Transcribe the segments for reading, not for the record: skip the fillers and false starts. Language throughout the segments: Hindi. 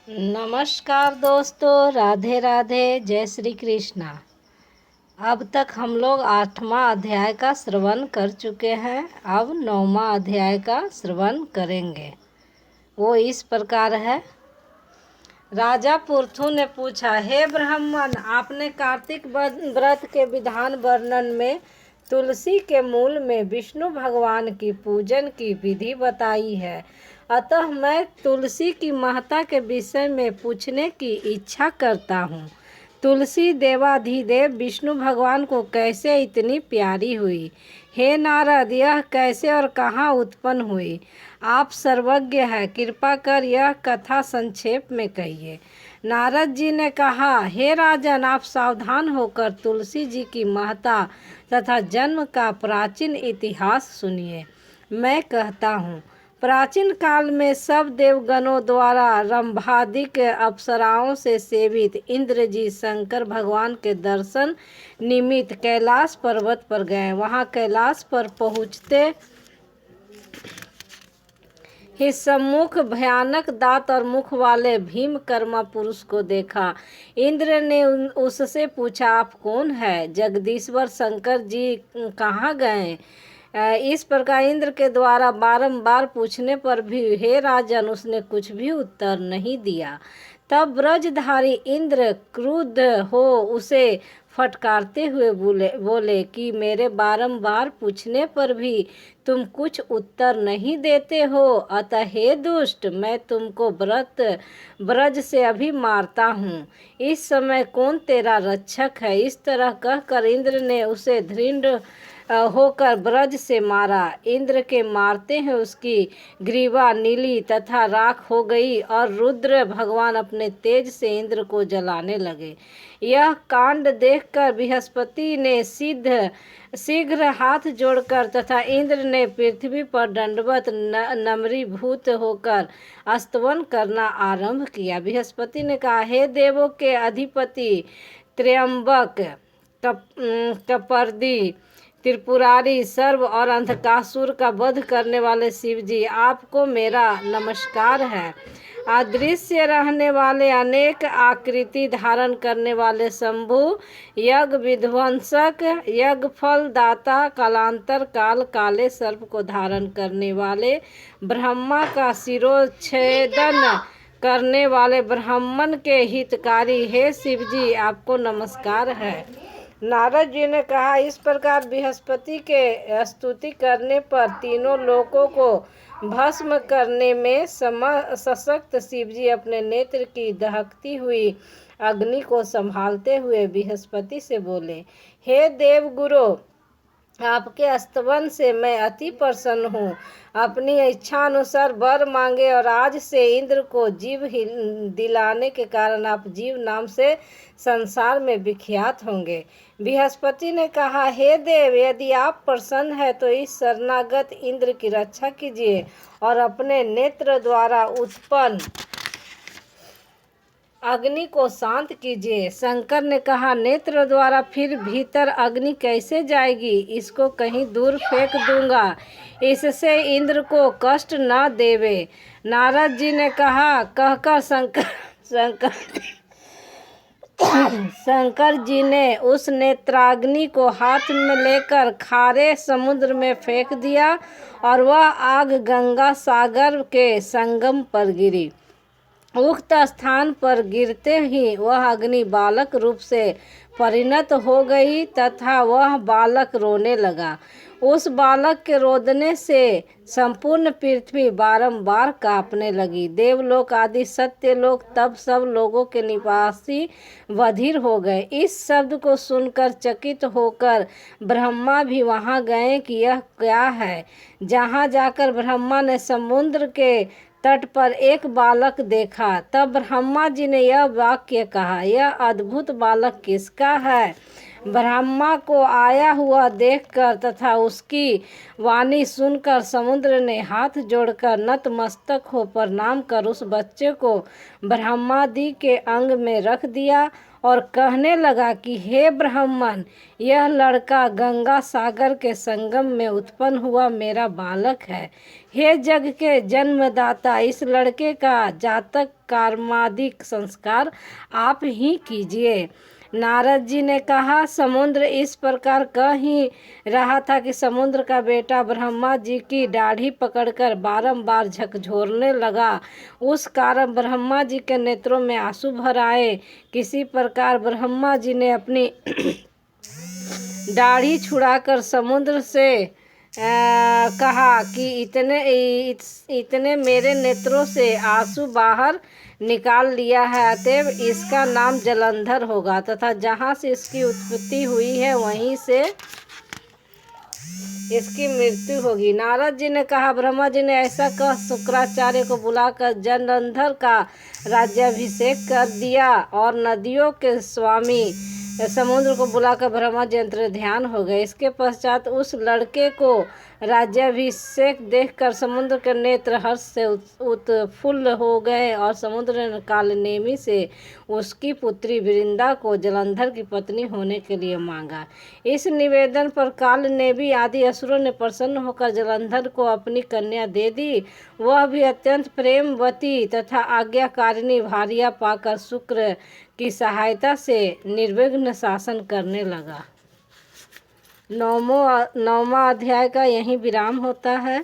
नमस्कार दोस्तों, राधे राधे, जय श्री कृष्णा। अब तक हम लोग 8वां अध्याय का श्रवण कर चुके हैं। अब 9वां अध्याय का श्रवण करेंगे। वो इस प्रकार है। राजा पृथु ने पूछा, हे ब्राह्मण, आपने कार्तिक व्रत के विधान वर्णन में तुलसी के मूल में विष्णु भगवान की पूजन की विधि बताई है। अतः मैं तुलसी की महत्ता के विषय में पूछने की इच्छा करता हूँ। तुलसी देवाधिदेव विष्णु भगवान को कैसे इतनी प्यारी हुई? हे नारद, यह कैसे और कहाँ उत्पन्न हुई? आप सर्वज्ञ हैं, कृपा कर यह कथा संक्षेप में कहिए। नारद जी ने कहा, हे राजन, आप सावधान होकर तुलसी जी की महत्ता तथा जन्म का प्राचीन इतिहास सुनिए। मैं कहता हूँ, प्राचीन काल में सब देवगणों द्वारा रंभादिक अप्सराओं से सेवित इंद्र जी शंकर भगवान के दर्शन निमित्त कैलाश पर्वत पर गए। वहां कैलाश पर पहुंचते ही सम्मुख भयानक दांत और मुख वाले भीमकर्मा पुरुष को देखा। इंद्र ने उससे पूछा, आप कौन है? जगदीश्वर शंकर जी कहाँ गए? इस प्रकार इंद्र के द्वारा बारंबार पूछने पर भी हे राजन, उसने कुछ भी उत्तर नहीं दिया। तब ब्रजधारी इंद्र क्रुद्ध हो उसे फटकारते हुए बोले कि मेरे बारंबार पूछने पर भी तुम कुछ उत्तर नहीं देते हो। अतः हे दुष्ट, मैं तुमको ब्रज से अभी मारता हूँ। इस समय कौन तेरा रक्षक है? इस तरह कहकर इंद्र ने उसे दृढ़ होकर ब्रज से मारा। इंद्र के मारते हैं उसकी ग्रीवा नीली तथा राख हो गई और रुद्र भगवान अपने तेज से इंद्र को जलाने लगे। यह कांड देखकर बृहस्पति ने शीघ्र हाथ जोड़कर तथा इंद्र ने पृथ्वी पर दंडवत नमरीभूत होकर स्तवन करना आरंभ किया। बृहस्पति ने कहा, हे देवों के अधिपति त्र्यंबक, कपर्दी, त्रिपुरारी, सर्व और अंधकासुर का वध करने वाले शिव जी, आपको मेरा नमस्कार है। अदृश्य रहने वाले, अनेक आकृति धारण करने वाले शंभु, यज्ञ विध्वंसक, यज्ञ फल दाता, कालांतर काल काले सर्प को धारण करने वाले, ब्रह्मा का शिरोच्छेदन करने वाले, ब्राह्मण के हितकारी, हे शिव जी, आपको नमस्कार है। नारद जी ने कहा, इस प्रकार बृहस्पति के स्तुति करने पर तीनों लोकों को भस्म करने में सशक्त शिवजी अपने नेत्र की दहकती हुई अग्नि को संभालते हुए बृहस्पति से बोले, हे देवगुरु, आपके स्तवन से मैं अति प्रसन्न हूँ। अपनी इच्छा अनुसार वर मांगे और आज से इंद्र को जीव दिलाने के कारण आप जीव नाम से संसार में विख्यात होंगे। बृहस्पति ने कहा, हे देव, यदि आप प्रसन्न है तो इस शरणागत इंद्र की रक्षा कीजिए और अपने नेत्र द्वारा उत्पन्न अग्नि को शांत कीजिए। शंकर ने कहा, नेत्र द्वारा फिर भीतर अग्नि कैसे जाएगी? इसको कहीं दूर फेंक दूंगा, इससे इंद्र को कष्ट न देवे। नारद जी ने कहा, कहकर शंकर जी ने उस नेत्राग्नि को हाथ में लेकर खारे समुद्र में फेंक दिया और वह आग गंगा सागर के संगम पर गिरी। उक्त स्थान पर गिरते ही वह अग्नि बालक रूप से परिणत हो गई तथा वह बालक रोने लगा। उस बालक के रोदने से संपूर्ण पृथ्वी बारंबार कांपने लगी। देवलोक आदि सत्यलोक तब सब लोगों के निवासी बधिर हो गए। इस शब्द को सुनकर चकित होकर ब्रह्मा भी वहां गए कि यह क्या है। जहां जाकर ब्रह्मा ने समुद्र के तट पर एक बालक देखा। तब ब्रह्मा जी ने यह वाक्य कहा, यह अद्भुत बालक किसका है? ब्रह्मा को आया हुआ देखकर तथा उसकी वाणी सुनकर समुद्र ने हाथ जोड़कर नतमस्तक हो प्रणाम कर उस बच्चे को ब्रह्मादि के अंग में रख दिया और कहने लगा कि हे ब्राह्मण, यह लड़का गंगा सागर के संगम में उत्पन्न हुआ मेरा बालक है। हे जग के जन्मदाता, इस लड़के का जातक कर्मादिक संस्कार आप ही कीजिए। नारद जी ने कहा, समुद्र इस प्रकार कह ही रहा था कि समुद्र का बेटा ब्रह्मा जी की दाढ़ी पकड़कर बारंबार झकझोरने लगा। उस कारण ब्रह्मा जी के नेत्रों में आंसू भर आए। किसी प्रकार ब्रह्मा जी ने अपनी दाढ़ी छुड़ाकर समुद्र से कहा कि इतने मेरे नेत्रों से आंसू बाहर निकाल लिया है, अतएव इसका नाम जलंधर होगा तथा जहाँ से इसकी उत्पत्ति हुई है वहीं से इसकी मृत्यु होगी। नारद जी ने कहा, ब्रह्मा जी ने ऐसा कह शुक्राचार्य को बुलाकर जलंधर का राज्याभिषेक कर दिया और नदियों के स्वामी समुद्र को बुलाकर ब्रह्मा जी अंतर ध्यान हो गए। इसके पश्चात उस लड़के को राज्याभिषेक देखकर समुद्र के नेत्र हर्ष से उत्फुल्ल हो गए और समुद्र ने कालनेमी से उसकी पुत्री वृंदा को जलंधर की पत्नी होने के लिए मांगा। इस निवेदन पर कालनेमी आदि असुरों ने प्रसन्न होकर जलंधर को अपनी कन्या दे दी। वह भी अत्यंत प्रेमवती तथा आज्ञाकारिणी भार्या पाकर शुक्र की सहायता से निर्विघ्न शासन करने लगा। 9वां अध्याय का यहीं विराम होता है।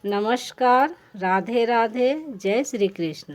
नमस्कार, राधे राधे, जय श्री कृष्ण।